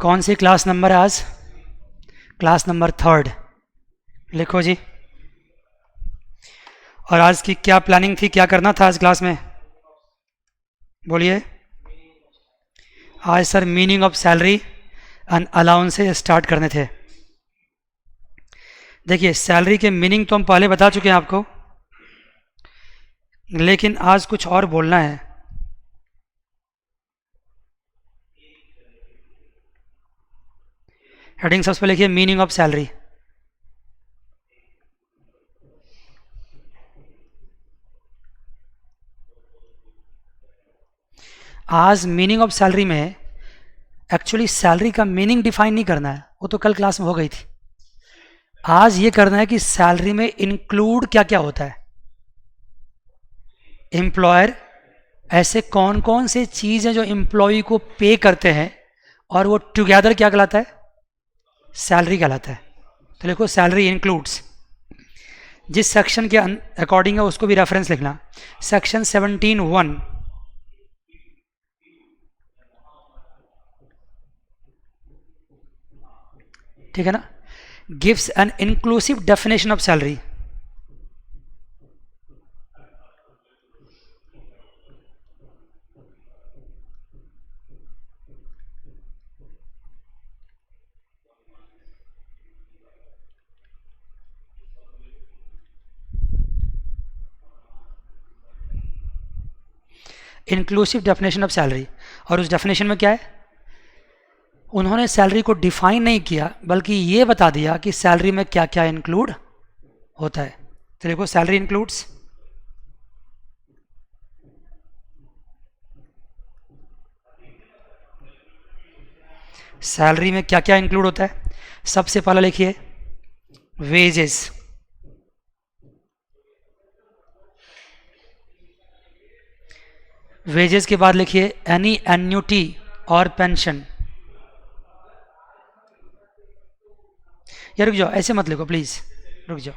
कौन सी class number है आज? Class number 3। लिखो जी। और आज की क्या प्लानिंग थी, क्या करना था आज क्लास में? बोलिए। आज sir meaning of salary and allowance से स्टार्ट करने थे। देखिए, सैलरी के मीनिंग तो हम पहले बता चुके हैं आपको, लेकिन आज कुछ और बोलना है। हेडिंग सबसे पहले लिखिए, मीनिंग ऑफ सैलरी। आज मीनिंग ऑफ सैलरी में एक्चुअली सैलरी का मीनिंग डिफाइन नहीं करना है, वो तो कल क्लास में हो गई थी। आज ये करना है कि सैलरी में इंक्लूड क्या क्या होता है। एम्प्लॉयर ऐसे कौन कौन से चीज़ हैं जो एम्प्लॉय को पे करते हैं और वो टुगेदर क्या कहलाता है? सैलरी कहलाता है। तो देखो, सैलरी इंक्लूड्स, जिस सेक्शन के अकॉर्डिंग है उसको भी रेफरेंस लिखना। सेक्शन 17(1), ठीक है ना, gives an inclusive definition of salary. Inclusive definition of salary. और उस डेफिनेशन में क्या है? उन्होंने सैलरी को डिफाइन नहीं किया, बल्कि ये बता दिया कि सैलरी में क्या क्या इंक्लूड होता है। तो देखो, सैलरी इंक्लूड्स, सैलरी में क्या क्या इंक्लूड होता है। सबसे पहला लिखिए वेजेस। वेजेस के बाद लिखिए एनी एन्यूटी और पेंशन। या रुक जाओ, ऐसे मत लिखो प्लीज, रुक जाओ,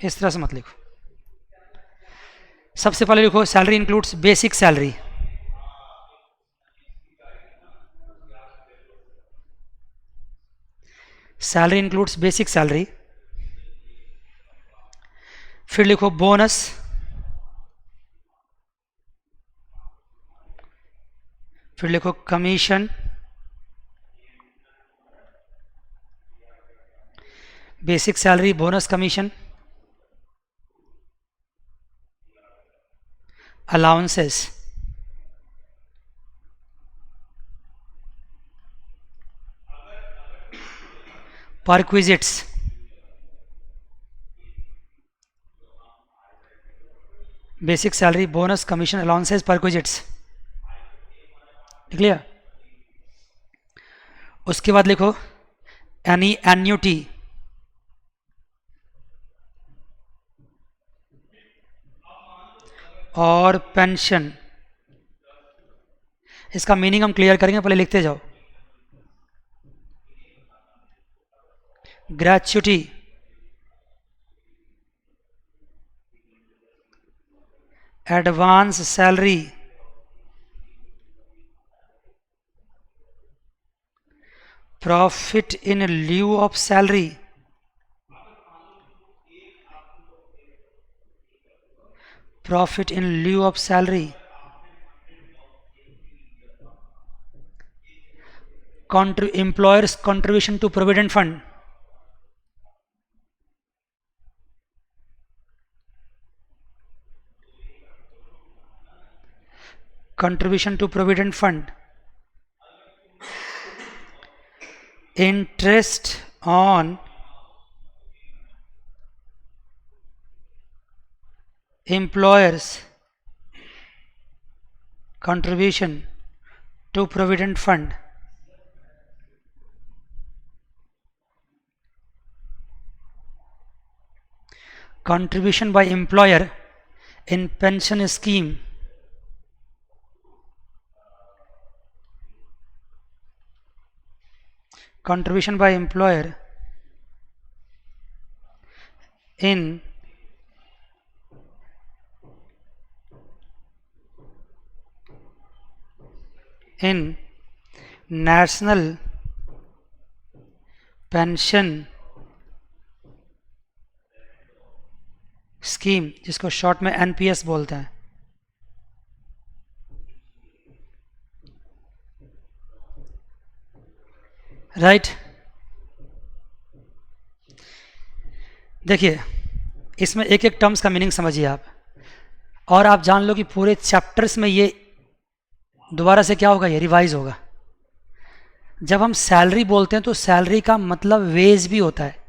इस तरह से मत लिखो। सबसे पहले लिखो salary includes basic salary. Salary includes basic salary. फिर लिखो बोनस, फिर लिखो commission, basic salary, bonus, commission, allowances, perquisites, basic salary, bonus, commission, allowances, perquisites. लिख लिया? उसके बाद लिखो एनी एन्यूटी और पेंशन। इसका मीनिंग हम क्लियर करेंगे, पहले लिखते जाओ। Gratuity, advance salary, profit in lieu of salary, profit in lieu of salary, employer's contribution to provident fund, contribution to provident fund, interest on employers contribution to provident fund, contribution by employer in pension scheme, contribution by employer in national pension scheme, जिसको short में NPS बोलते हैं, right. देखिए इसमें एक एक terms का meaning समझिए आप, और आप जान लो कि पूरे चैप्टर्स में ये दोबारा से क्या होगा, ये रिवाइज होगा। जब हम सैलरी बोलते हैं तो सैलरी का मतलब वेज भी होता है।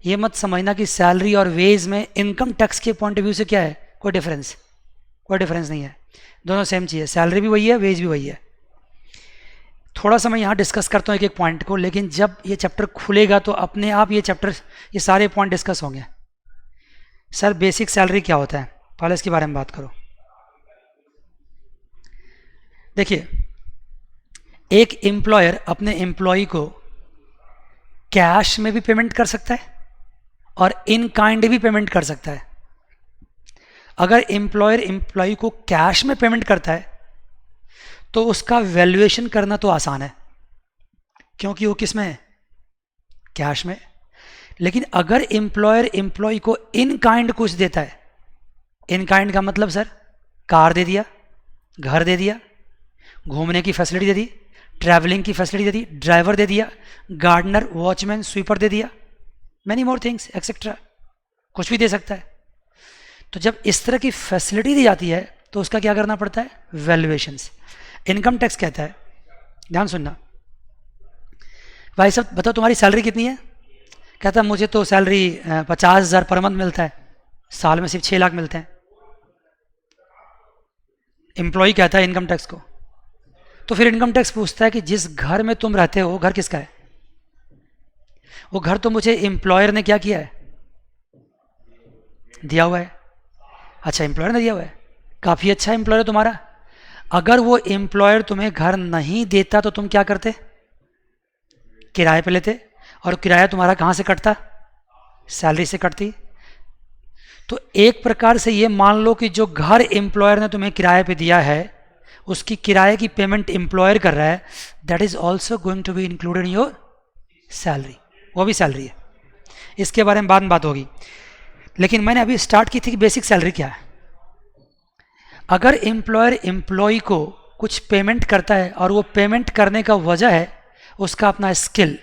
ये मत समझना कि सैलरी और वेज में इनकम टैक्स के पॉइंट ऑफ व्यू से क्या है, कोई डिफरेंस नहीं है, दोनों सेम चीज़ है, सैलरी भी वही है, वेज भी वही है। थोड़ा सा मैं यहाँ डिस्कस करता हूँ एक एक पॉइंट को, लेकिन जब ये चैप्टर खुलेगा तो अपने आप ये सारे पॉइंट डिस्कस होंगे। सर बेसिक सैलरी क्या होता है, पहले इसके बारे में बात करो। देखिए एक एम्प्लॉयर अपने एम्प्लॉय को कैश में भी पेमेंट कर सकता है और इन काइंड भी पेमेंट कर सकता है। अगर एम्प्लॉयर एम्प्लॉय को कैश में पेमेंट करता है तो उसका वैल्यूएशन करना तो आसान है, क्योंकि वो किस में है, कैश में। लेकिन अगर एम्प्लॉयर एम्प्लॉय को इन काइंड कुछ देता है, इन काइंड का मतलब सर कार दे दिया, घर दे दिया, घूमने की फैसिलिटी दे दी, ट्रैवलिंग की फैसिलिटी दे दी, ड्राइवर दे दिया, गार्डनर, वॉचमैन, स्वीपर दे दिया, मैनी मोर थिंग्स एक्सेट्रा, कुछ भी दे सकता है। तो जब इस तरह की फैसिलिटी दी जाती है तो उसका क्या करना पड़ता है, वैल्यूएशंस। इनकम टैक्स कहता है, ध्यान सुनना, भाई साहब बताओ तुम्हारी सैलरी कितनी है, कहता है मुझे तो सैलरी 50,000 पर मंथ मिलता है, साल में सिर्फ 6 लाख मिलते हैं। एम्प्लॉय कहता है इनकम टैक्स को, तो फिर इनकम टैक्स पूछता है कि जिस घर में तुम रहते हो घर किसका है, वो घर तो मुझे एम्प्लॉयर ने क्या किया है, दिया हुआ है। अच्छा एम्प्लॉयर ने दिया हुआ है, काफ़ी अच्छा एम्प्लॉयर है तुम्हारा। अगर वो एम्प्लॉयर तुम्हें घर नहीं देता तो तुम क्या करते, किराए पे लेते, और किराया तुम्हारा कहाँ से कटता, सैलरी से कटती। तो एक प्रकार से ये मान लो कि जो घर एम्प्लॉयर ने तुम्हें किराए पे दिया है उसकी किराए की पेमेंट एम्प्लॉयर कर रहा है, that is also going to be included in your salary, वो भी सैलरी है। इसके बारे में बाद में बात होगी, लेकिन मैंने अभी स्टार्ट की थी कि बेसिक सैलरी क्या है। अगर एम्प्लॉयर एम्प्लॉय को कुछ पेमेंट करता है और वो पेमेंट करने का वजह है उसका अपना स्किल,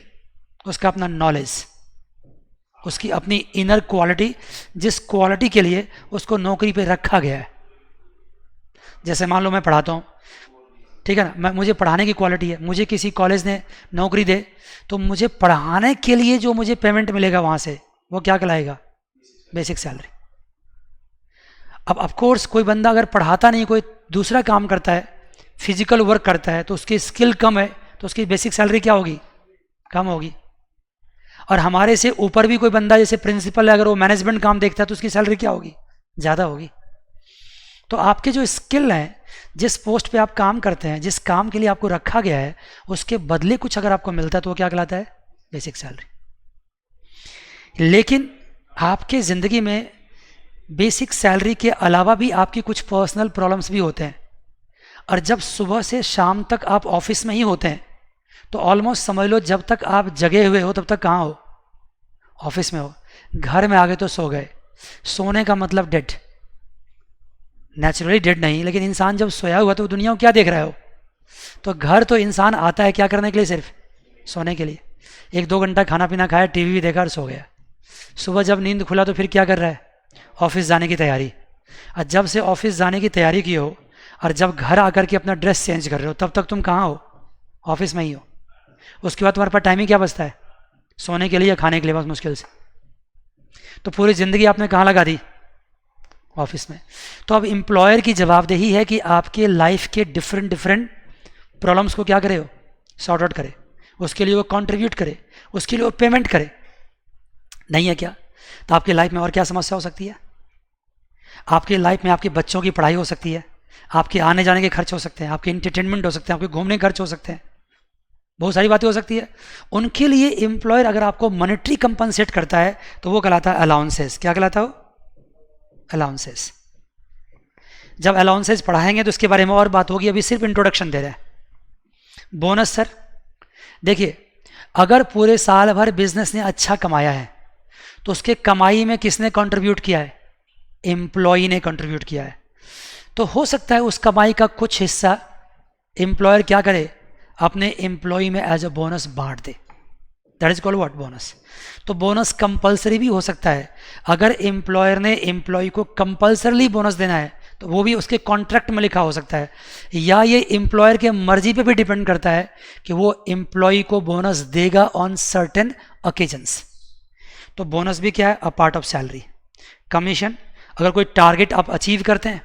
उसका अपना नॉलेज, उसकी अपनी इनर क्वालिटी, जिस क्वालिटी के लिए उसको नौकरी पे रखा गया है। जैसे मान लो मैं पढ़ाता हूँ, ठीक है ना, मुझे पढ़ाने की क्वालिटी है, मुझे किसी कॉलेज ने नौकरी दे तो मुझे पढ़ाने के लिए जो मुझे पेमेंट मिलेगा वहाँ से वो क्या कहलाएगा, बेसिक सैलरी। अब ऑफकोर्स कोई बंदा अगर पढ़ाता नहीं, कोई दूसरा काम करता है, फिजिकल वर्क करता है, तो उसकी स्किल कम है तो उसकी बेसिक सैलरी क्या होगी, कम होगी। और हमारे से ऊपर भी कोई बंदा जैसे प्रिंसिपल है, अगर वो मैनेजमेंट काम देखता है तो उसकी सैलरी क्या होगी, ज़्यादा होगी। तो आपके जो स्किल हैं, जिस पोस्ट पे आप काम करते हैं, जिस काम के लिए आपको रखा गया है, उसके बदले कुछ अगर आपको मिलता है तो वो क्या कहलाता है, बेसिक सैलरी। लेकिन आपके ज़िंदगी में बेसिक सैलरी के अलावा भी आपकी कुछ पर्सनल प्रॉब्लम्स भी होते हैं, और जब सुबह से शाम तक आप ऑफिस में ही होते हैं तो ऑलमोस्ट समझ लो जब तक आप जगे हुए हो तब तक कहाँ हो, ऑफिस में हो। घर में आ गए तो सो गए, सोने का मतलब डेड, नेचुरली डेड नहीं, लेकिन इंसान जब सोया हुआ तो दुनिया को क्या देख रहा हो। तो घर तो इंसान आता है क्या करने के लिए, सिर्फ सोने के लिए। 1-2 घंटा खाना पीना खाया, टीवी भी देखा और सो गया। सुबह जब नींद खुला तो फिर क्या कर रहा है, ऑफिस जाने की तैयारी। और जब से ऑफिस जाने की तैयारी की हो और जब घर आकर के अपना ड्रेस चेंज कर रहे हो तब तक तुम कहाँ हो, ऑफिस में ही हो। उसके बाद तुम्हारे पास टाइम ही क्या बचता है, सोने के लिए या खाने के लिए, बस मुश्किल से। तो पूरी ज़िंदगी आपने कहाँ लगा दी, ऑफिस में। तो अब एम्प्लॉयर की जवाबदेही है कि आपके लाइफ के डिफरेंट प्रॉब्लम्स को क्या करे, हो सॉर्ट आउट करे, उसके लिए वो कंट्रीब्यूट करे, उसके लिए वो पेमेंट करे, नहीं है क्या। तो आपकी लाइफ में और क्या समस्या हो सकती है, आपकी लाइफ में आपके बच्चों की पढ़ाई हो सकती है, आपके आने जाने के खर्च हो सकते हैं, आपके इंटरटेनमेंट हो सकते हैं, आपके घूमने के खर्च हो सकते हैं, बहुत सारी बातें हो सकती है। उनके लिए एम्प्लॉयर अगर आपको मॉनेटरी कंपनसेट करता है तो वो कहलाता है अलाउंसेस। क्या कहलाता है वो, अलाउंसेस। जब अलाउंसेस पढ़ाएंगे तो इसके बारे में और बात होगी, अभी सिर्फ इंट्रोडक्शन दे रहे हैं। बोनस सर, देखिए अगर पूरे साल भर बिजनेस ने अच्छा कमाया है तो उसके कमाई में किसने कंट्रीब्यूट किया है? एम्प्लॉय ने कंट्रीब्यूट किया है। तो हो सकता है उस कमाई का कुछ हिस्सा एम्प्लॉयर क्या करे, अपने एम्प्लॉय में एज अ बोनस बांट दे। That is called what? Bonus. तो बोनस कंपलसरी भी हो सकता है। अगर एम्प्लॉयर ने एम्प्लॉय को कंपलसरली बोनस देना है तो वो भी उसके कॉन्ट्रैक्ट में लिखा हो सकता है, या ये एम्प्लॉयर के मर्जी पे भी डिपेंड करता है कि वो एम्प्लॉय को बोनस देगा ऑन सर्टेन ओकेजन्स। तो बोनस भी क्या है? A part of salary. Commission, अगर कोई टारगेट आप अचीव करते हैं,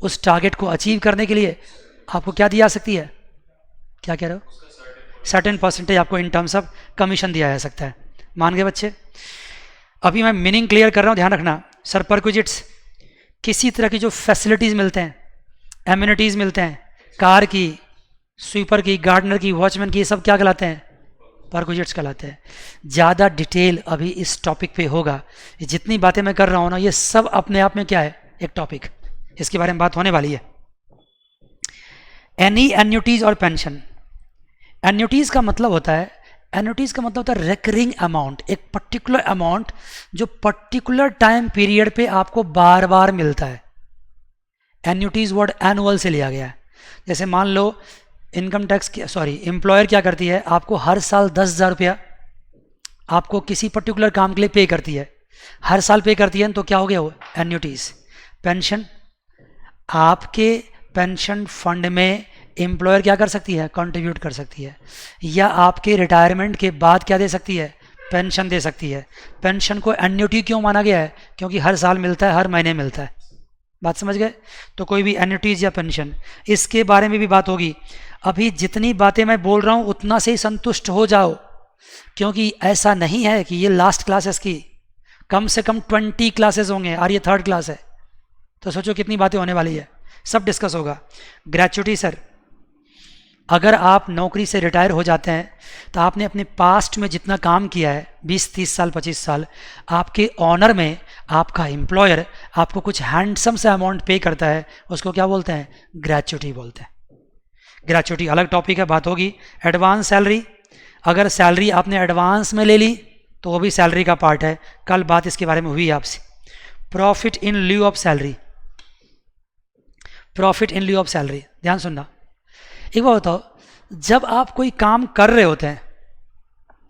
उस टारगेट को अचीव करने के लिए आपको क्या दी जा सकती है? क्या कह रहे हो? सर्टेन परसेंटेज आपको इन टर्म्स ऑफ कमीशन दिया जा सकता है। मान गए बच्चे? अभी मैं मीनिंग क्लियर कर रहा हूँ, ध्यान रखना। सर परक्विजिट्स किसी तरह की जो फैसिलिटीज़ मिलते हैं, एम्यूनिटीज़ मिलते हैं, कार की, स्वीपर की, गार्डनर की, वॉचमैन की, ये सब क्या कहलाते हैं? परक्विजिट्स कहलाते हैं। ज़्यादा डिटेल अभी इस टॉपिक पे होगा। ये जितनी बातें मैं कर रहा हूँ ना, ये सब अपने आप में क्या है? एक टॉपिक, इसके बारे में बात होने वाली है। एनी एन्युटीज और पेंशन। एन्युटीज का मतलब होता है, एन्युटीज का मतलब होता है रिकरिंग अमाउंट, एक पर्टिकुलर अमाउंट जो पर्टिकुलर टाइम पीरियड पे आपको बार बार मिलता है। एन्युटीज वर्ड एनुअल से लिया गया है। जैसे मान लो इनकम टैक्स की, सॉरी, एम्प्लॉयर क्या करती है, आपको हर साल 10,000 रुपया आपको किसी पर्टिकुलर काम के लिए पे करती है, हर साल पे करती है, तो क्या हो गया वो? एन्युटीज। पेंशन, आपके पेंशन फंड में एम्प्लॉयर क्या कर सकती है? कंट्रीब्यूट कर सकती है, या आपके रिटायरमेंट के बाद क्या दे सकती है? पेंशन दे सकती है। पेंशन को एन्युटी क्यों माना गया है? क्योंकि हर साल मिलता है, हर महीने मिलता है। बात समझ गए? तो कोई भी एन्युटीज या पेंशन, इसके बारे में भी बात होगी। अभी जितनी बातें मैं बोल रहा हूँ उतना से ही संतुष्ट हो जाओ, क्योंकि ऐसा नहीं है कि ये लास्ट क्लासेस की, कम से कम 20 क्लासेस होंगे और ये 3rd क्लास है, तो सोचो कितनी बातें होने वाली है, सब डिस्कस होगा। ग्रेचुटी सर, अगर आप नौकरी से रिटायर हो जाते हैं तो आपने अपने पास्ट में जितना काम किया है, 20-30 साल 25 साल, आपके ऑनर में आपका एम्प्लॉयर आपको कुछ हैंडसम सा अमाउंट पे करता है, उसको क्या बोलते हैं? ग्रेचुटी बोलते हैं। ग्रेचुटी अलग टॉपिक है, बात होगी। एडवांस सैलरी, अगर सैलरी आपने एडवांस में ले ली तो वो भी सैलरी का पार्ट है, कल बात इसके बारे में हुई आपसे। Profit in lieu of salary, profit in lieu of salary, ध्यान सुनना। एक बात बताओ, जब आप कोई काम कर रहे होते हैं,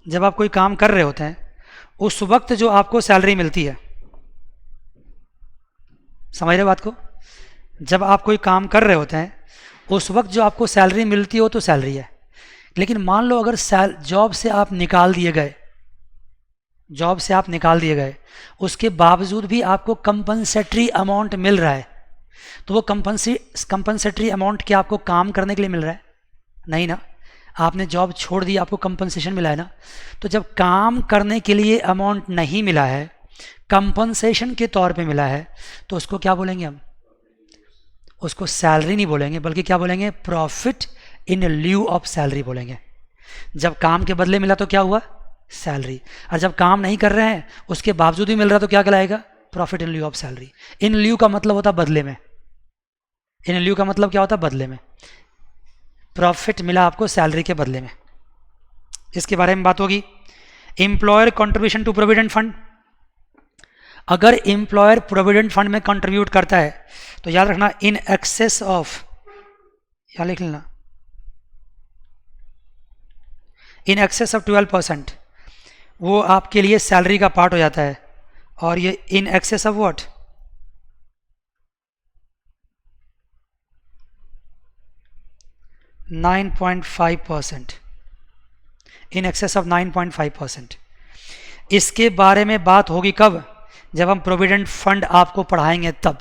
जब आप कोई काम कर रहे होते हैं, उस वक्त जो आपको सैलरी मिलती है, समझ रहे बात को? जब आप कोई काम कर रहे होते हैं उस वक्त जो आपको सैलरी मिलती हो तो सैलरी है। लेकिन मान लो अगर जॉब से आप निकाल दिए गए, जॉब से आप निकाल दिए गए, उसके बावजूद भी आपको कंपनसेटरी अमाउंट मिल रहा है, तो वो कंपनसेटरी अमाउंट क्या आपको काम करने के लिए मिल रहा है? नहीं ना, आपने जॉब छोड़ दी, आपको कंपनसेशन मिला है ना। तो जब काम करने के लिए अमाउंट नहीं मिला है, कंपनसेशन के तौर पे मिला है, तो उसको क्या बोलेंगे हम? उसको सैलरी नहीं बोलेंगे, बल्कि क्या बोलेंगे? Profit in lieu of salary बोलेंगे। जब काम के बदले मिला तो क्या हुआ? सैलरी। और जब काम नहीं कर रहे हैं उसके बावजूद भी मिल रहा तो क्या कहलाएगा? Profit in lieu of salary. In lieu का मतलब होता बदले में, इन ल्यू का मतलब क्या होता? बदले में। प्रॉफिट मिला आपको सैलरी के बदले में, इसके बारे में बात होगी। Employer contribution to provident fund, अगर एम्प्लॉयर प्रोविडेंट फंड में कंट्रीब्यूट करता है तो याद रखना इन एक्सेस ऑफ, यहां लिख लेना, इन एक्सेस ऑफ 12%, वो आपके लिए सैलरी का पार्ट हो जाता है। और ये in excess of what? 9.5%, in excess of 9.5%। इसके बारे में बात होगी कब? जब हम प्रोविडेंट फंड आपको पढ़ाएंगे तब।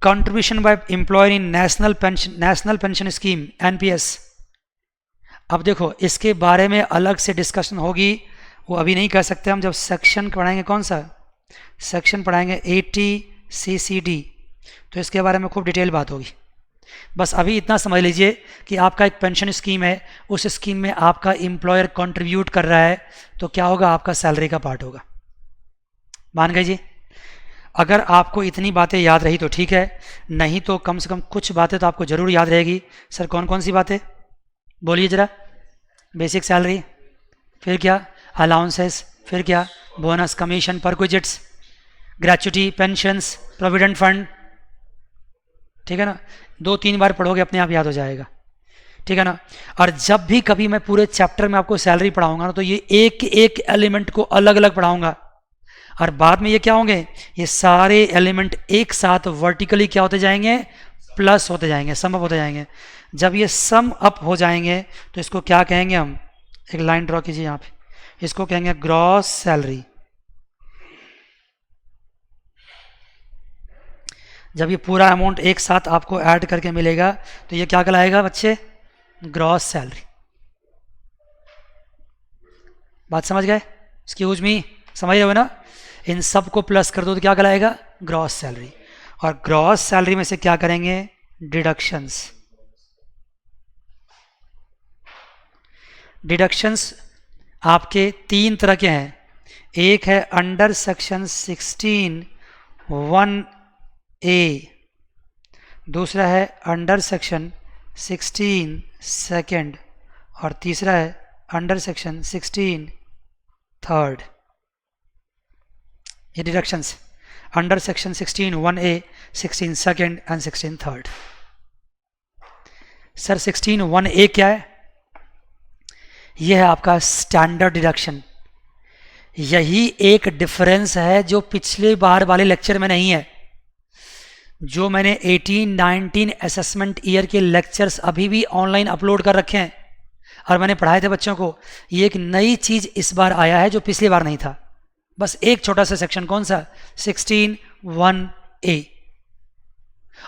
Contribution by employer in national pension scheme, NPS. अब देखो इसके बारे में अलग से डिस्कशन होगी, वो अभी नहीं कर सकते हम। जब सेक्शन पढ़ाएंगे, कौन सा सेक्शन पढ़ाएंगे? 80 तो इसके बारे में खूब डिटेल बात होगी। बस अभी इतना समझ लीजिए कि आपका एक पेंशन स्कीम है, उस स्कीम में आपका एम्प्लॉयर कंट्रीब्यूट कर रहा है, तो क्या होगा? आपका सैलरी का पार्ट होगा। मान गए जी? अगर आपको इतनी बातें याद रही तो ठीक है, नहीं तो कम से कम कुछ बातें तो आपको ज़रूर याद रहेगी। सर कौन कौन सी बातें बोलिए ज़रा। बेसिक सैलरी, फिर क्या, अलाउंसेस, फिर क्या, bonus, commission, perquisites, gratuity, pensions, provident fund, ठीक है ना। 2-3 बार पढ़ोगे अपने आप याद हो जाएगा, ठीक है ना। और जब भी कभी मैं पूरे चैप्टर में आपको सैलरी पढ़ाऊंगा ना, तो ये एक एक एलिमेंट को अलग अलग पढ़ाऊंगा, और बाद में ये क्या होंगे, ये सारे एलिमेंट एक साथ वर्टिकली क्या होते जाएंगे, प्लस होते जाएंगे, सम अप होते जाएंगे। जब ये सम अप हो जाएंगे तो इसको क्या कहेंगे हम, एक लाइन ड्रॉ कीजिए यहाँ पे, इसको कहेंगे ग्रॉस सैलरी। जब ये पूरा अमाउंट एक साथ आपको ऐड करके मिलेगा तो ये क्या कहलाएगा बच्चे, ग्रॉस सैलरी। बात समझ गए, एक्सक्यूज मी, समझ रहे हो ना। इन सब को प्लस कर दो तो क्या कहलाएगा, ग्रॉस सैलरी। और ग्रॉस सैलरी में से क्या करेंगे, डिडक्शंस। डिडक्शंस आपके 3 तरह के हैं। एक है अंडर सेक्शन 16(1)(a), दूसरा है अंडर सेक्शन 16(2), और तीसरा है अंडर सेक्शन 16(3). ये deductions under section 16(1)(a), 16(2) and 16(3). Sir 16(1)(a) क्या है, यह है आपका स्टैंडर्ड डिडक्शन। यही एक डिफरेंस है जो पिछले बार वाले लेक्चर में नहीं है। जो मैंने 18-19 असेसमेंट ईयर के लेक्चर्स अभी भी ऑनलाइन अपलोड कर रखे हैं और मैंने पढ़ाए थे बच्चों को, ये एक नई चीज़ इस बार आया है जो पिछली बार नहीं था। बस एक छोटा सा सेक्शन, कौन सा, 16(1)(a।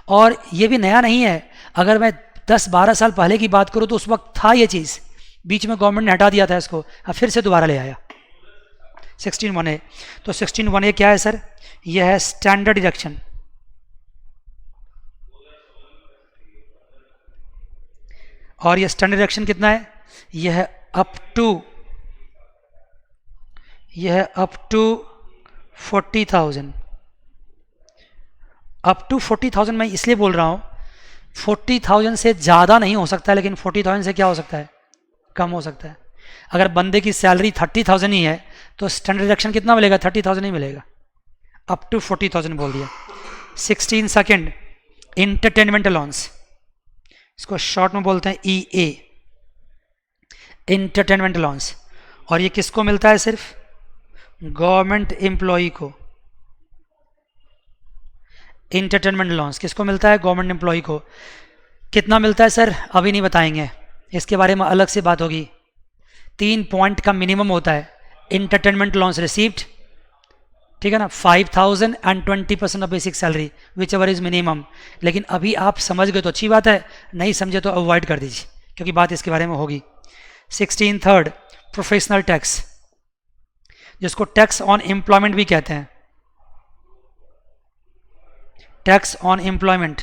और ये भी नया नहीं है। अगर मैं 10-12 साल पहले की बात करूँ तो उस वक्त था ये चीज़, बीच में गवर्नमेंट ने हटा दिया था इसको, अब फिर से दोबारा ले आया 16(1)(a। तो 16(1)(a) क्या है सर, यह है स्टैंडर्ड डिडक्शन। और यह स्टैंडर्ड डिडक्शन कितना है, यह है अप टू 40,000। अप टू 40,000 मैं इसलिए बोल रहा हूँ, 40,000 से ज़्यादा नहीं हो सकता है, लेकिन 40,000 से क्या हो सकता है, कम हो सकता है। अगर बंदे की सैलरी 30,000 ही है तो स्टैंडर्ड डिडक्शन कितना मिलेगा, 30,000 ही मिलेगा। अप टू 40,000 बोल दिया। 16(2) इंटरटेनमेंट अलाउंस, इसको शॉर्ट में बोलते हैं EA, इंटरटेनमेंट अलाउंस। और ये किसको मिलता है, सिर्फ गवर्नमेंट एम्प्लॉई को। इंटरटेनमेंट अलाउंस किसको मिलता है, गवर्नमेंट एम्प्लॉई को। कितना मिलता है सर, अभी नहीं बताएंगे, इसके बारे में अलग से बात होगी। 3 पॉइंट का मिनिमम होता है इंटरटेनमेंट अलाउंस रिसीव्ड, ठीक है ना, 5,000 and 20% of basic salary which ever is minimum. लेकिन अभी आप समझ गए तो अच्छी बात है, नहीं समझे तो अवॉइड कर दीजिए क्योंकि बात इसके बारे में होगी। 16(3) प्रोफेशनल टैक्स, जिसको टैक्स ऑन एम्प्लॉयमेंट भी कहते हैं। टैक्स ऑन एम्प्लॉयमेंट,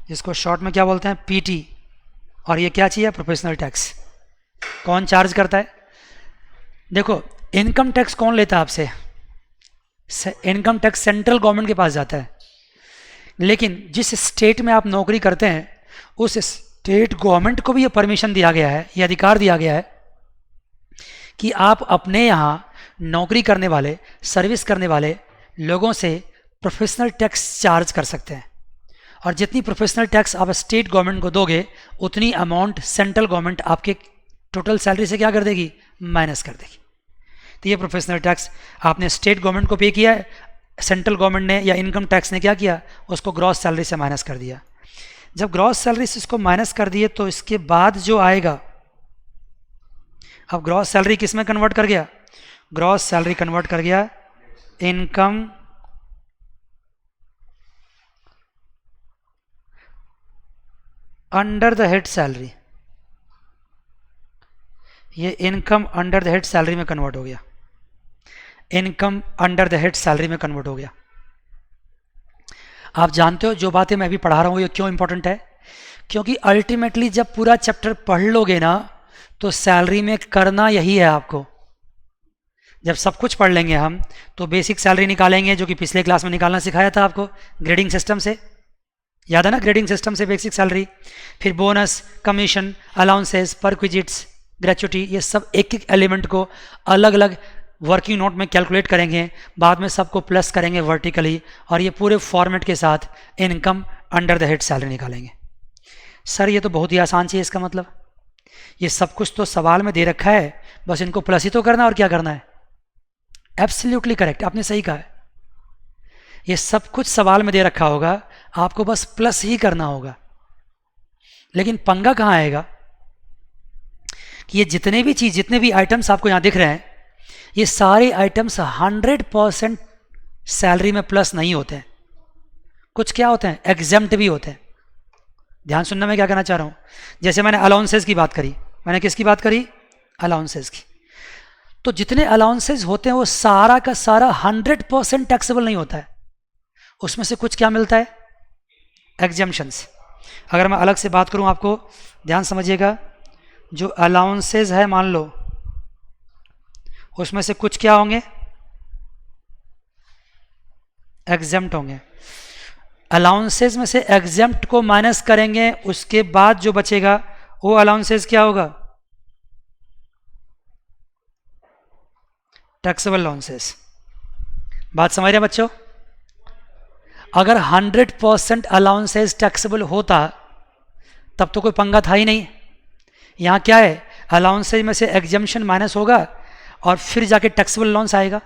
जिसको शॉर्ट में क्या बोलते हैं, PT। और ये क्या चाहिए, प्रोफेशनल टैक्स। कौन चार्ज करता है, देखो इनकम टैक्स कौन लेता है आपसे, इनकम टैक्स सेंट्रल गवर्नमेंट के पास जाता है। लेकिन जिस स्टेट में आप नौकरी करते हैं उस स्टेट गवर्नमेंट को भी ये परमिशन दिया गया है, ये अधिकार दिया गया है कि आप अपने यहाँ नौकरी करने वाले, सर्विस करने वाले लोगों से प्रोफेशनल टैक्स चार्ज कर सकते हैं। और जितनी प्रोफेशनल टैक्स आप स्टेट गवर्नमेंट को दोगे उतनी अमाउंट सेंट्रल गवर्नमेंट आपके टोटल सैलरी से क्या कर देगी, माइनस कर देगी। तो ये प्रोफेशनल टैक्स आपने स्टेट गवर्नमेंट को पे किया है, सेंट्रल गवर्नमेंट ने या इनकम टैक्स ने क्या किया, उसको ग्रॉस सैलरी से माइनस कर दिया। जब ग्रॉस सैलरी से इसको माइनस कर दिए तो इसके बाद जो आएगा, अब ग्रॉस सैलरी किस में कन्वर्ट कर गया, ग्रॉस सैलरी कन्वर्ट कर गया income under the head salary. ये income under the head salary में कन्वर्ट हो गया, income under the head salary में कन्वर्ट हो गया। आप जानते हो जो बातें मैं अभी पढ़ा रहा हूँ ये क्यों इंपॉर्टेंट है, क्योंकि अल्टीमेटली जब पूरा चैप्टर पढ़ लोगे ना तो सैलरी में करना यही है आपको। जब सब कुछ पढ़ लेंगे हम तो बेसिक सैलरी निकालेंगे, जो कि पिछले क्लास में निकालना सिखाया था आपको ग्रेडिंग सिस्टम से, याद है ना, ग्रेडिंग सिस्टम से बेसिक सैलरी, फिर bonus, commission, allowances, perquisites, gratuity, ये सब एक एक एलिमेंट को अलग अलग वर्किंग नोट में कैलकुलेट करेंगे, बाद में सबको प्लस करेंगे वर्टिकली, और ये पूरे फॉर्मेट के साथ income under the head salary निकालेंगे। सर ये तो बहुत ही आसान चीज़, इसका मतलब ये सब कुछ तो सवाल में दे रखा है, बस इनको प्लस ही तो करना और क्या करना है। एब्सोल्युटली करेक्ट, आपने सही कहा है, ये सब कुछ सवाल में दे रखा होगा, आपको बस प्लस ही करना होगा। लेकिन पंगा कहाँ आएगा कि ये जितने भी आइटम्स आपको यहां दिख रहे हैं, ये सारे आइटम्स 100% सैलरी में प्लस नहीं होते हैं। कुछ क्या होते हैं, एग्जेम्प्ट भी होते हैं। ध्यान सुनना, मैं क्या कहना चाह रहा हूं। जैसे मैंने अलाउंसेस की बात करी, मैंने किसकी बात करी, अलाउंसेस की। तो जितने अलाउंसेस होते हैं वो सारा का सारा 100% टैक्सेबल नहीं होता है, उसमें से कुछ क्या मिलता है, एग्जेम्पशंस। अगर मैं अलग से बात करूं, आपको ध्यान समझिएगा, जो अलाउंसेस है मान लो, उसमें से कुछ क्या होंगे, एग्जेम्प्ट होंगे। अलाउंसेस में से एग्जेम्प्ट को माइनस करेंगे, उसके बाद जो बचेगा वो अलाउंसेस क्या होगा, टैक्सेबल अलाउंसेस। बात समझ रहे हैं बच्चों। अगर 100% अलाउंसेस टैक्सेबल होता तब तो कोई पंगा था ही नहीं। यहां क्या है, अलाउंसेस में से एग्जेम्पशन माइनस होगा और फिर जाके टैक्सेबल अलाउंस आएगा।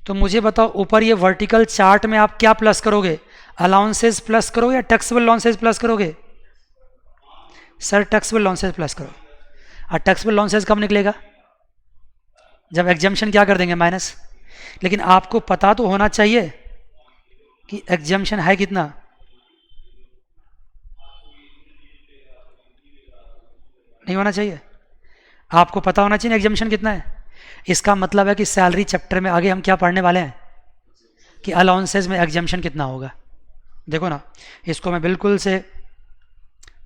तो मुझे बताओ, ऊपर ये वर्टिकल चार्ट में आप क्या प्लस करोगे, अलाउंसेस प्लस करोगे या टैक्सेबल अलाउंसेस प्लस करोगे। सर टैक्सेबल अलाउंसेस प्लस करो। और टैक्सेबल अलाउंसेस कब निकलेगा, जब एग्जेम्पशन क्या कर देंगे, माइनस। लेकिन आपको पता तो होना चाहिए कि एग्जेम्पशन है कितना। नहीं होना चाहिए, आपको पता होना चाहिए एग्जेम्पशन कितना है। इसका मतलब है कि सैलरी चैप्टर में आगे हम क्या पढ़ने वाले हैं कि अलाउंसेस में एग्जेम्पशन कितना होगा। देखो ना, इसको मैं बिल्कुल से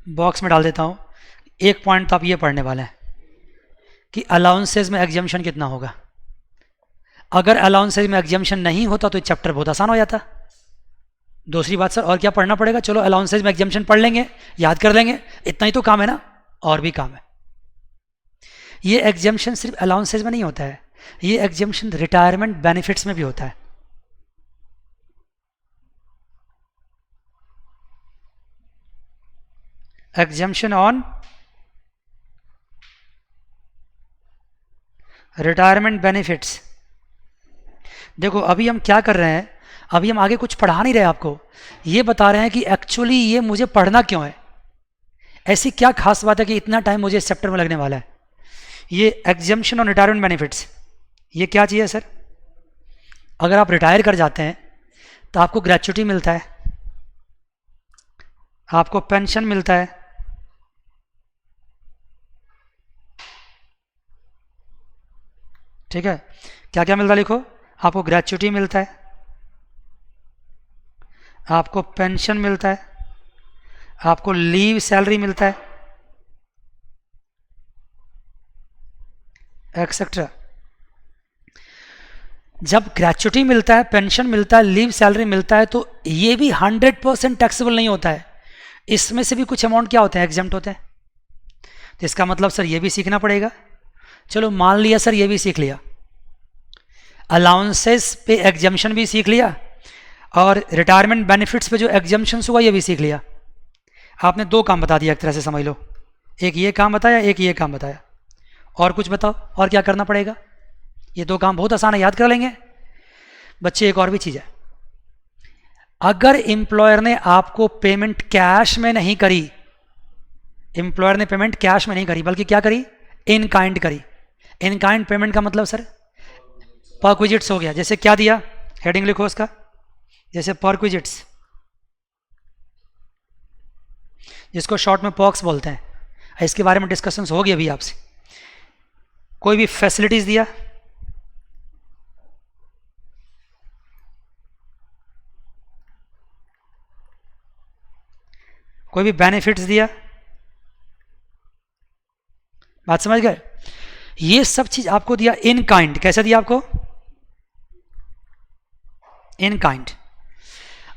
बॉक्स में डाल देता हूं। एक पॉइंट तो आप ये पढ़ने वाले हैं कि अलाउंसेस में एग्जेम्पशन कितना होगा। अगर अलाउंसेस में एग्जेम्पशन नहीं होता तो चैप्टर बहुत आसान हो जाता। दूसरी बात, सर और क्या पढ़ना पड़ेगा, चलो अलाउंसेस में एग्जेम्पशन पढ़ लेंगे, याद कर लेंगे, इतना ही तो काम है ना, और भी काम है। ये एग्जेम्पशन सिर्फ अलाउंसेस में नहीं होता है, ये एग्जेम्पशन रिटायरमेंट बेनिफिट्स में भी होता है। Exemption on retirement benefits. देखो अभी हम क्या कर रहे हैं, अभी हम आगे कुछ पढ़ा नहीं रहे आपको, ये बता रहे हैं कि एक्चुअली ये मुझे पढ़ना क्यों है, ऐसी क्या खास बात है कि इतना टाइम मुझे इस चैप्टर में लगने वाला है। ये एग्जेम्पशन ऑन रिटायरमेंट बेनिफिट्स, ये क्या चीज़ है सर। अगर आप रिटायर कर जाते हैं तो आपको ग्रेच्युटी मिलता है, आपको पेंशन मिलता है, ठीक है। क्या क्या मिलता है लिखो, आपको ग्रेच्युटी मिलता है, आपको पेंशन मिलता है, आपको लीव सैलरी मिलता है, एक्सेट्रा। जब ग्रेच्युटी मिलता है, पेंशन मिलता है, लीव सैलरी मिलता है, तो ये भी 100% टैक्सेबल नहीं होता है। इसमें से भी कुछ अमाउंट क्या होते हैं, एग्जेम्प्ट होते हैं। तो इसका मतलब सर ये भी सीखना पड़ेगा। चलो मान लिया सर ये भी सीख लिया, अलाउंसेस पे एग्जेम्पशन भी सीख लिया, और रिटायरमेंट बेनिफिट्स पे जो एग्जेम्पशन हुआ ये भी सीख लिया। आपने दो काम बता दिया एक तरह से, समझ लो, एक ये काम बताया, एक ये काम बताया। और कुछ बताओ, और क्या करना पड़ेगा। ये दो काम बहुत आसान है, याद कर लेंगे बच्चे। एक और भी चीज़ है, अगर एम्प्लॉयर ने आपको पेमेंट कैश में नहीं करी, एम्प्लॉयर ने पेमेंट कैश में नहीं करी बल्कि क्या करी, इन काइंड करी। इन काइंड पेमेंट का मतलब सर परक्विजिट्स हो गया। जैसे क्या दिया, हेडिंग लिखो उसका, जैसे परक्विजिट्स, जिसको शॉर्ट में पॉक्स बोलते हैं, इसके बारे में डिस्कशन होगी अभी आपसे। कोई भी फैसिलिटीज दिया, कोई भी बेनिफिट्स दिया, बात समझ गए? ये सब चीज आपको दिया इन काइंड। कैसे दिया आपको? In kind.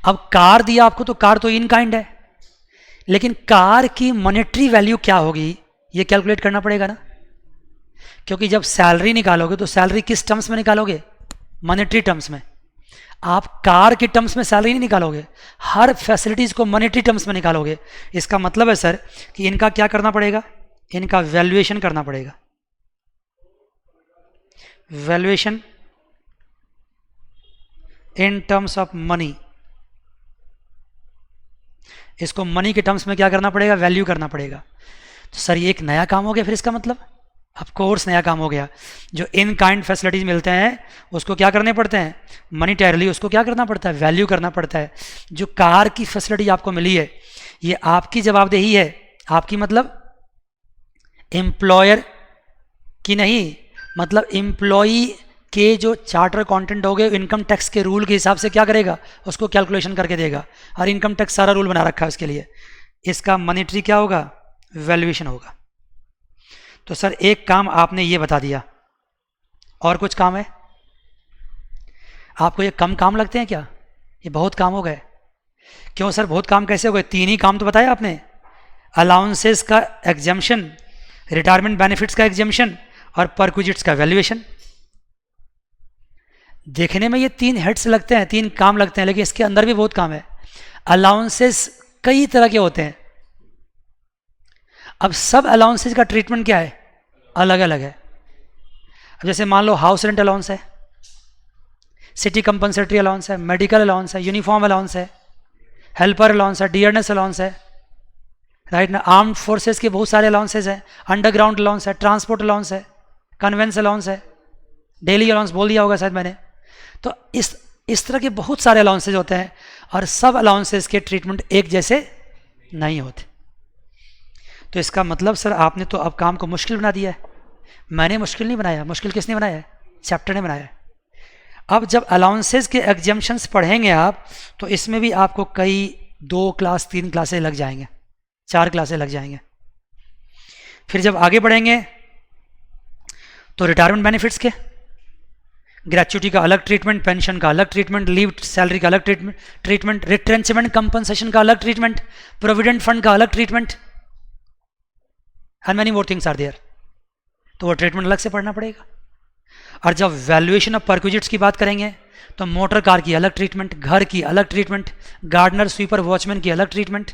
अब कार दिया आपको, तो कार तो इन काइंड है, लेकिन कार की मॉनेटरी वैल्यू क्या होगी ये कैलकुलेट करना पड़ेगा ना, क्योंकि जब सैलरी निकालोगे तो सैलरी किस टर्म्स में निकालोगे? मॉनेटरी टर्म्स में। आप कार के टर्म्स में सैलरी नहीं निकालोगे, हर फैसिलिटीज को मॉनेटरी टर्म्स में निकालोगे। इसका मतलब है सर कि इनका क्या करना पड़ेगा? इनका वैल्यूएशन करना पड़ेगा। Valuation in terms of money, इसको मनी के टर्म्स में क्या करना पड़ेगा? वैल्यू करना पड़ेगा। तो सर ये एक नया काम हो गया फिर इसका मतलब? ऑफ कोर्स नया काम हो गया। जो इन काइंड फैसिलिटीज मिलते हैं उसको क्या करने पड़ते हैं? मनीटरली उसको क्या करना पड़ता है? वैल्यू करना पड़ता है। जो कार की फैसिलिटी आपको मिली है ये आपकी जवाबदेही है। आपकी मतलब एम्प्लॉयर की नहीं, मतलब एम्प्लॉई के जो चार्टर अकाउंटेंट हो गए इनकम टैक्स के रूल के हिसाब से क्या करेगा? उसको कैलकुलेशन करके देगा। और इनकम टैक्स सारा रूल बना रखा है उसके लिए। इसका मॉनेटरी क्या होगा? वैल्यूएशन होगा। तो सर एक काम आपने ये बता दिया, और कुछ काम है? आपको ये कम काम लगते हैं क्या? ये बहुत काम हो गए। क्यों सर बहुत काम कैसे हो गए? 3 ही काम तो बताया आपने। अलाउंसेस का एग्जम्पशन, रिटायरमेंट बेनिफिट्स का एग्जम्पशन और परक्विजिट्स का वैल्यूएशन। देखने में ये 3 हेड्स लगते हैं, 3 काम लगते हैं, लेकिन इसके अंदर भी बहुत काम है। अलाउंसेस कई तरह के होते हैं। अब सब अलाउंसेस का ट्रीटमेंट क्या है? अलग अलग है। अब जैसे मान लो हाउस रेंट अलाउंस है, सिटी कंपनसेटरी अलाउंस है, मेडिकल अलाउंस है, यूनिफॉर्म अलाउंस है, हेल्पर अलाउंस है, डियरनेस अलाउंस है, राइट ना। आर्म्ड फोर्सेस के बहुत सारे अलाउंसेस हैं, अंडरग्राउंड अलाउंस है, ट्रांसपोर्ट अलाउंस है, कन्वेंस अलाउंस है, डेली अलाउंस बोल दिया होगा शायद मैंने। तो इस तरह के बहुत सारे अलाउंसेज होते हैं और सब अलाउंसेस के ट्रीटमेंट एक जैसे नहीं होते। तो इसका मतलब सर आपने तो अब काम को मुश्किल बना दिया है। मैंने मुश्किल नहीं बनाया, मुश्किल किसने बनाया है? चैप्टर ने बनाया है। अब जब अलाउंसेस के एग्जम्पशंस पढ़ेंगे आप तो इसमें भी आपको कई 2 क्लास 3 क्लासें लग जाएंगे, 4 क्लासें लग जाएंगे। फिर जब आगे बढ़ेंगे तो रिटायरमेंट बेनिफिट्स के, ग्रेचुटी का अलग ट्रीटमेंट, पेंशन का अलग ट्रीटमेंट, लीव सैलरी का अलग ट्रीटमेंट, रिट्रेंचमेंट कंपनसेशन का अलग ट्रीटमेंट, प्रोविडेंट फंड का अलग treatment, and many more things are there. तो वो ट्रीटमेंट अलग से पढ़ना पड़ेगा। और जब वैल्यूएशन ऑफ परक्विजिट्स की बात करेंगे तो मोटर कार की अलग ट्रीटमेंट, घर की अलग ट्रीटमेंट, गार्डनर स्वीपर वॉचमैन की अलग ट्रीटमेंट,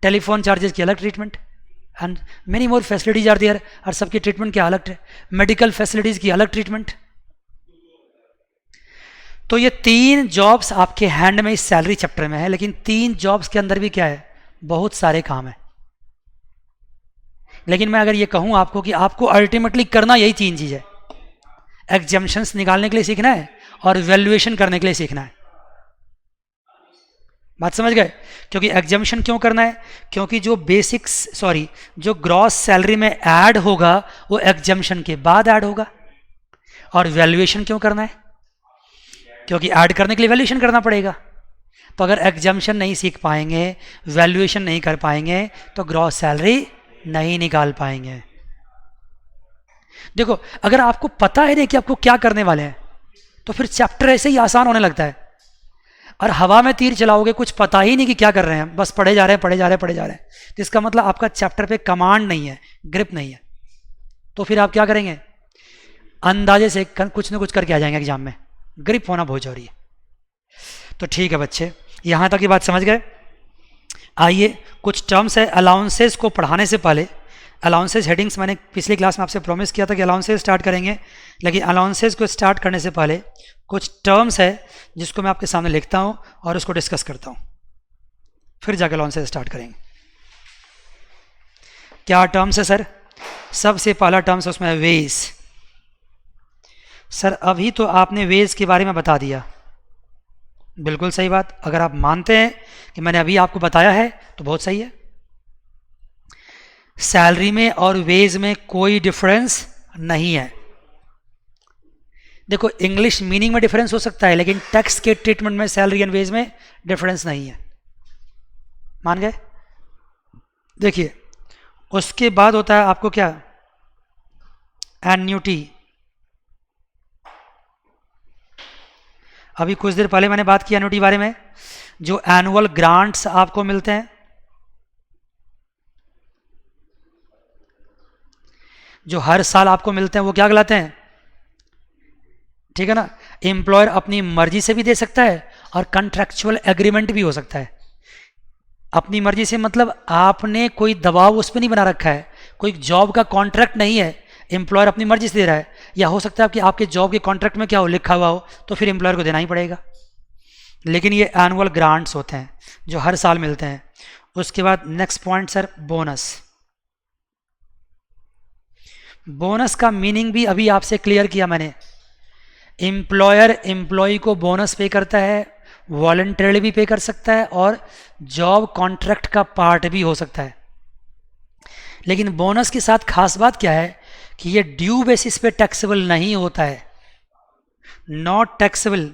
टेलीफोन चार्जेस की अलग treatment, and many more facilities are there. और सबकी ट्रीटमेंट की अलग, मेडिकल फैसिलिटीज की अलग ट्रीटमेंट। तो ये 3 जॉब्स आपके हैंड में इस सैलरी चैप्टर में है, लेकिन 3 जॉब्स के अंदर भी क्या है? बहुत सारे काम है। लेकिन मैं अगर ये कहूं आपको कि आपको अल्टीमेटली करना यही 3 चीज है, एग्जम्पशंस निकालने के लिए सीखना है और वैल्यूएशन करने के लिए सीखना है। बात समझ गए? क्योंकि एग्जम्पशन क्यों करना है? क्योंकि जो ग्रॉस सैलरी में ऐड होगा वो एग्जम्पशन के बाद ऐड होगा। और वैल्यूएशन क्यों करना है? क्योंकि ऐड करने के लिए वैल्यूएशन करना पड़ेगा। तो अगर एग्जम्पशन नहीं सीख पाएंगे, वैल्यूएशन नहीं कर पाएंगे तो ग्रॉस सैलरी नहीं निकाल पाएंगे। देखो अगर आपको पता है नहीं कि आपको क्या करने वाले हैं तो फिर चैप्टर ऐसे ही आसान होने लगता है। और हवा में तीर चलाओगे, कुछ पता ही नहीं कि क्या कर रहे हैं, बस पढ़े जा रहे हैं पढ़े जा रहे हैं पढ़े जा रहे हैं, तो इसका मतलब आपका चैप्टर पे कमांड नहीं है, ग्रिप नहीं है। तो फिर आप क्या करेंगे? अंदाजे से कुछ ना कुछ करके आ जाएंगे एग्जाम में। ग्रिप होना बहुत जरूरी है। तो ठीक है बच्चे, यहां तक की बात समझ गए। आइए कुछ टर्म्स है अलाउंसेस को पढ़ाने से पहले। अलाउंसेस हेडिंग्स मैंने पिछली क्लास में आपसे प्रॉमिस किया था कि अलाउंसेस स्टार्ट करेंगे, लेकिन अलाउंसेस को स्टार्ट करने से पहले कुछ टर्म्स है जिसको मैं आपके सामने लिखता हूं और उसको डिस्कस करता हूं, फिर जाकर अलाउंसेस स्टार्ट करेंगे। क्या टर्म्स है सर? सबसे पहला टर्म्स उसमें है वेज। सर अभी तो आपने वेज के बारे में बता दिया, बिल्कुल सही बात। अगर आप मानते हैं कि मैंने अभी आपको बताया है तो बहुत सही है। सैलरी में और वेज में कोई डिफरेंस नहीं है। देखो इंग्लिश मीनिंग में डिफरेंस हो सकता है, लेकिन टैक्स के ट्रीटमेंट में सैलरी एंड वेज में डिफरेंस नहीं है। मान गए? देखिए उसके बाद होता है आपको क्या, एन्यूटी। अभी कुछ देर पहले मैंने बात की एन्यूटी बारे में, जो एनुअल ग्रांट्स आपको मिलते हैं, जो हर साल आपको मिलते हैं, वो क्या कहलाते हैं, ठीक है ना। एम्प्लॉयर अपनी मर्जी से भी दे सकता है और कॉन्ट्रैक्चुअल एग्रीमेंट भी हो सकता है। अपनी मर्जी से मतलब आपने कोई दबाव उस पर नहीं बना रखा है, कोई जॉब का कॉन्ट्रैक्ट नहीं है, एम्प्लॉयर अपनी मर्जी से दे रहा है। या हो सकता है कि आपके जॉब के कॉन्ट्रैक्ट में क्या हो, लिखा हुआ हो, तो फिर एम्प्लॉयर को देना ही पड़ेगा। लेकिन ये एनुअल ग्रांट्स होते हैं जो हर साल मिलते हैं। उसके बाद next point sir, bonus. Bonus का मीनिंग भी अभी आपसे क्लियर किया मैंने। एम्प्लॉयर एम्प्लॉय को बोनस पे करता है, वॉलंटरली भी पे कर सकता है और जॉब कॉन्ट्रैक्ट का पार्ट भी हो सकता है। लेकिन बोनस के साथ खास बात क्या है कि ये ड्यू बेसिस पे टैक्सेबल नहीं होता है, not taxable.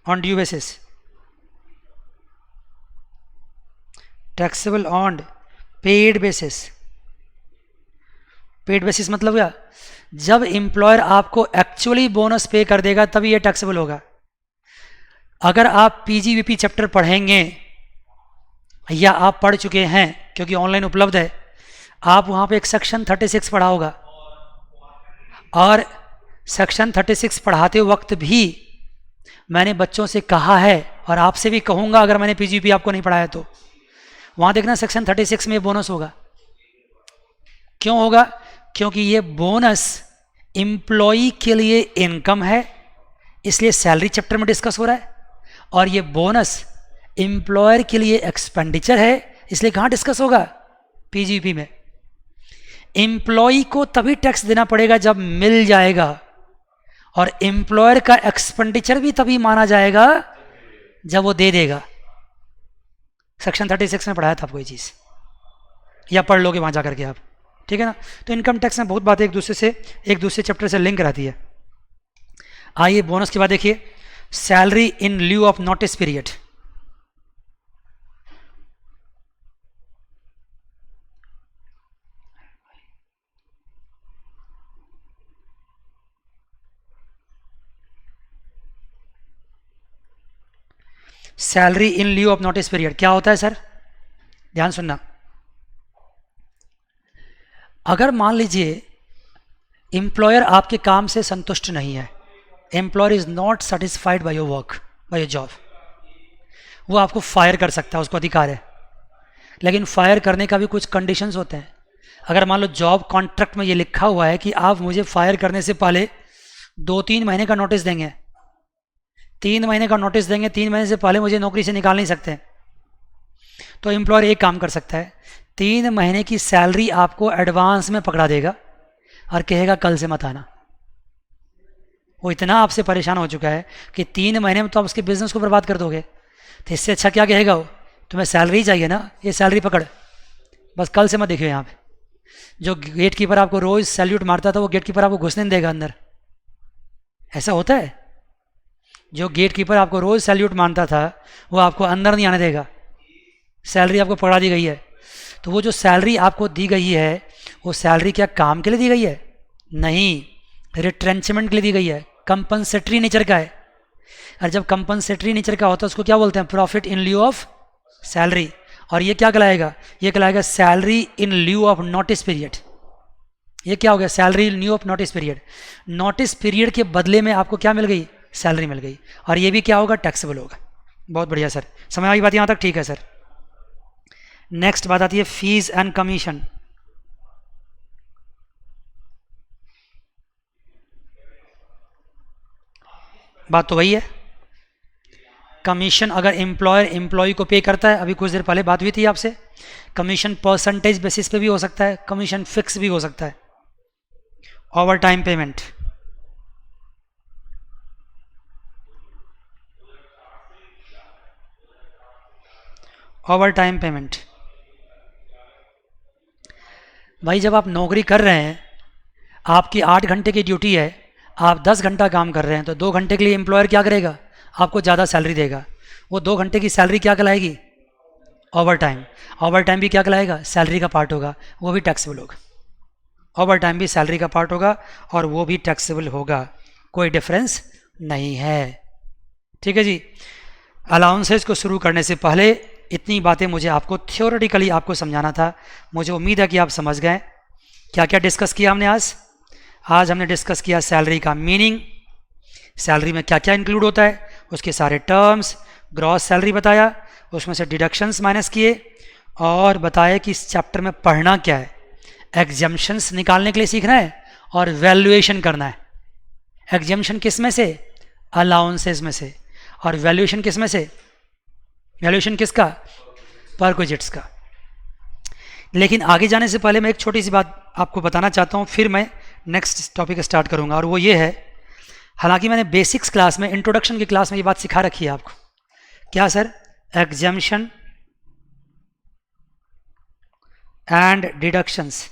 On due basis, taxable on paid basis. Paid basis मतलब क्या, जब एम्प्लॉयर आपको एक्चुअली बोनस पे कर देगा तभी ये टैक्सेबल होगा। अगर आप पीजीवीपी चैप्टर पढ़ेंगे या आप पढ़ चुके हैं क्योंकि ऑनलाइन उपलब्ध है, आप वहाँ पे एक सेक्शन 36 पढ़ा होगा, और सेक्शन 36 पढ़ाते वक्त भी मैंने बच्चों से कहा है और आपसे भी कहूँगा अगर मैंने पीजीवीपी आपको नहीं पढ़ाया तो, वहाँ देखना सेक्शन 36 में बोनस होगा। क्यों होगा, क्योंकि ये बोनस एम्प्लॉई के लिए इनकम है, इसलिए सैलरी चैप्टर में डिस्कस हो रहा है, और ये बोनस एम्प्लॉयर के लिए एक्सपेंडिचर है, इसलिए कहाँ डिस्कस होगा, पीजीपी में। एम्प्लॉय को तभी टैक्स देना पड़ेगा जब मिल जाएगा, और एम्प्लॉयर का एक्सपेंडिचर भी तभी माना जाएगा जब वो दे देगा। सेक्शन 36 में पढ़ाया था आपको ये चीज़, या पढ़ लोगे वहाँ जा करके आप, ठीक है ना। तो इनकम टैक्स में बहुत बातें एक दूसरे चैप्टर से लिंक रहती है। आइए बोनस के बाद देखिए, salary in lieu of notice period. Salary in lieu of notice period क्या होता है सर, ध्यान सुनना। अगर मान लीजिए एम्प्लॉयर आपके काम से संतुष्ट नहीं है, employer is not satisfied by your work, by your job, वो आपको फायर कर सकता है, उसको अधिकार है। लेकिन फायर करने का भी कुछ कंडीशंस होते हैं। अगर मान लो जॉब कॉन्ट्रैक्ट में ये लिखा हुआ है कि आप मुझे फायर करने से पहले 2-3 महीने का नोटिस देंगे, 3 महीने का नोटिस देंगे, 3 महीने से पहले मुझे नौकरी से निकाल नहीं सकते, तो एम्प्लॉयर एक काम कर सकता है, 3 महीने की सैलरी आपको एडवांस में पकड़ा देगा और कहेगा कल से मत आना। वो इतना आपसे परेशान हो चुका है कि 3 महीने में तो आप उसके बिजनेस को बर्बाद कर दोगे। तो इससे अच्छा क्या कहेगा वो, तुम्हें सैलरी चाहिए ना, ये सैलरी पकड़, बस कल से मत देखियो यहाँ पे। जो गेट कीपर आपको रोज़ सैल्यूट मारता था वो गेट कीपर आपको घुसने नहीं देगा अंदर, ऐसा होता है। जो गेट कीपर आपको रोज़ सैल्यूट मारता था वो आपको अंदर नहीं आने देगा, सैलरी आपको पकड़ा दी गई है। तो वो जो सैलरी आपको दी गई है वो सैलरी क्या काम के लिए दी गई है, नहीं, रिट्रेंचमेंट के लिए दी गई है, कंपनसेटरी नेचर का है। और जब कंपनसेटरी नेचर का होता है उसको क्या बोलते हैं, profit in lieu of salary. और ये क्या कहलाएगा, ये कहलाएगा salary in lieu of notice period. ये क्या हो गया, salary in lieu of notice period. Notice period के बदले में आपको क्या मिल गई, सैलरी मिल गई, और ये भी क्या होगा, टैक्सेबल होगा। बहुत बढ़िया सर, समझ आई बात यहाँ तक, ठीक है सर। नेक्स्ट बात आती है फीस एंड कमीशन। बात तो वही है, कमीशन अगर एम्प्लॉयर एम्प्लॉय को पे करता है, अभी कुछ देर पहले बात हुई थी आपसे, कमीशन परसेंटेज बेसिस पे भी हो सकता है, कमीशन फिक्स भी हो सकता है। Over time payment, over time payment, भाई जब आप नौकरी कर रहे हैं, आपकी 8 घंटे की ड्यूटी है, आप 10 घंटा काम कर रहे हैं तो 2 घंटे के लिए एम्प्लॉयर क्या करेगा, आपको ज़्यादा सैलरी देगा। वो 2 घंटे की सैलरी क्या कहलाएगी, ओवर टाइम। ओवर टाइम भी क्या कहलाएगा, सैलरी का पार्ट होगा, वो भी टैक्सेबल होगा। ओवर टाइम भी सैलरी का पार्ट होगा और वो भी टैक्सेबल होगा, कोई डिफरेंस नहीं है। ठीक है जी। अलाउंसेस को शुरू करने से पहले इतनी बातें मुझे आपको थियोरेटिकली आपको समझाना था। मुझे उम्मीद है कि आप समझ गए। क्या क्या डिस्कस किया हमने आज हमने डिस्कस किया सैलरी का मीनिंग, सैलरी में क्या क्या इंक्लूड होता है, उसके सारे टर्म्स, ग्रॉस सैलरी बताया, उसमें से डिडक्शंस माइनस किए और बताया कि इस चैप्टर में पढ़ना क्या है। एग्जम्पशंस निकालने के लिए सीखना है और वैल्यूएशन करना है। एग्जम्पशन किस में से, अलाउंसेस में से, और वैल्यूएशन किस में से, वैल्यूएशन किसका, परक्विजिट्स का। लेकिन आगे जाने से पहले मैं एक छोटी सी बात आपको बताना चाहता हूँ, फिर मैं नेक्स्ट टॉपिक स्टार्ट करूँगा, और वो ये है, हालांकि मैंने बेसिक्स क्लास में, इंट्रोडक्शन की क्लास में ये बात सिखा रखी है आपको। क्या सर, एग्जम्पशन एंड डिडक्शंस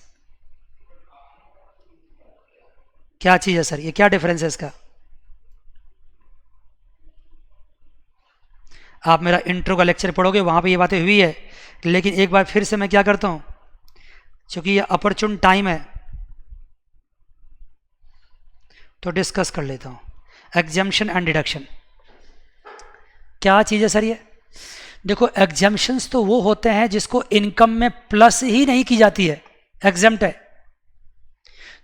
क्या चीज़ है सर, ये क्या डिफरेंस है इसका। आप मेरा इंट्रो का लेक्चर पढ़ोगे, वहाँ पे ये बातें हुई है, लेकिन एक बार फिर से मैं क्या करता हूँ, क्योंकि ये अपॉर्चुन टाइम है तो डिस्कस कर लेता हूँ। एग्जम्पशन एंड डिडक्शन क्या चीज़ है सर ये। देखो, एग्जम्पशंस तो वो होते हैं जिसको इनकम में प्लस ही नहीं की जाती है, एग्जम्प्ट है,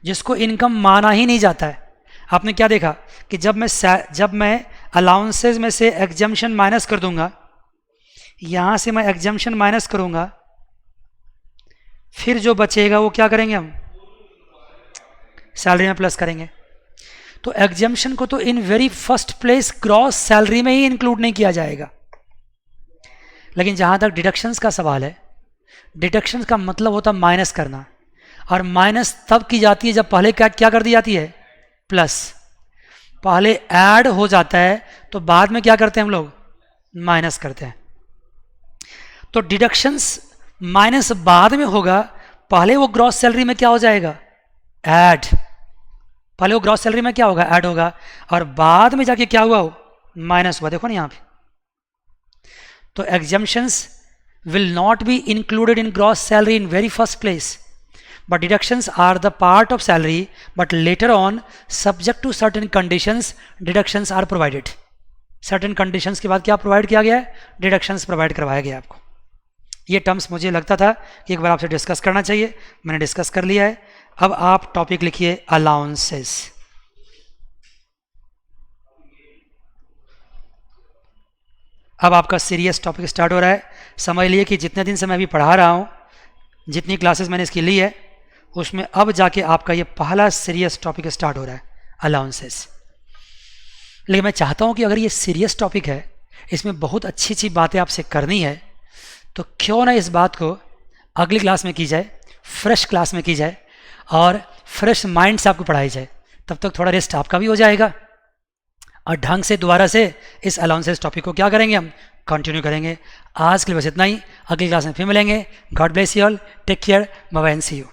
जिसको इनकम माना ही नहीं जाता है। आपने क्या देखा कि जब मैं अलाउंसेस में से एग्जम्पशन माइनस कर दूंगा, यहाँ से मैं एग्जम्पशन माइनस करूंगा, फिर जो बचेगा वो क्या करेंगे हम, सैलरी में प्लस करेंगे। तो एग्जम्पशन को तो in very first place gross salary में ही इंक्लूड नहीं किया जाएगा। लेकिन जहाँ तक डिडक्शंस का सवाल है, डिडक्शंस का मतलब होता है माइनस करना, और माइनस तब की जाती है जब पहले क्या कर दी जाती है, प्लस। पहले ऐड हो जाता है तो बाद में क्या करते हैं हम लोग, माइनस करते हैं। तो डिडक्शंस माइनस बाद में होगा, पहले वो ग्रॉस सैलरी में क्या हो जाएगा, ऐड। पहले वो ग्रॉस सैलरी में क्या होगा, ऐड होगा, और बाद में जाके क्या हुआ, हो माइनस हुआ। देखो ना यहाँ पे, तो exemptions will not be included in gross salary in very first place, but deductions are the part of salary, but later on subject to certain conditions deductions are provided। certain conditions के बाद क्या provide किया गया है, deductions provide करवाया गया आपको। ये टर्म्स मुझे लगता था कि एक बार आपसे डिस्कस करना चाहिए, मैंने डिस्कस कर लिया है। अब आप टॉपिक लिखिए अलाउंसेस। अब आपका सीरियस टॉपिक स्टार्ट हो रहा है। समझ लिए कि जितने दिन से मैं अभी पढ़ा रहा हूँ, जितनी क्लासेस मैंने इसकी ली है, उसमें अब जाके आपका ये पहला सीरियस टॉपिक स्टार्ट हो रहा है, अलाउंसेस। लेकिन मैं चाहता हूँ कि अगर ये सीरियस टॉपिक है, इसमें बहुत अच्छी अच्छी बातें आपसे करनी है, तो क्यों ना इस बात को अगली क्लास में की जाए, फ्रेश क्लास में की जाए, और फ्रेश माइंड से आपको पढ़ाई जाए। तब तक थोड़ा रेस्ट आपका भी हो जाएगा, और ढंग से दोबारा से इस अलाउंसेस टॉपिक को क्या करेंगे, हम कंटिन्यू करेंगे। आज के लिए बस इतना ही, अगली क्लास में फिर मिलेंगे। God bless you all, take care, bye bye and see you.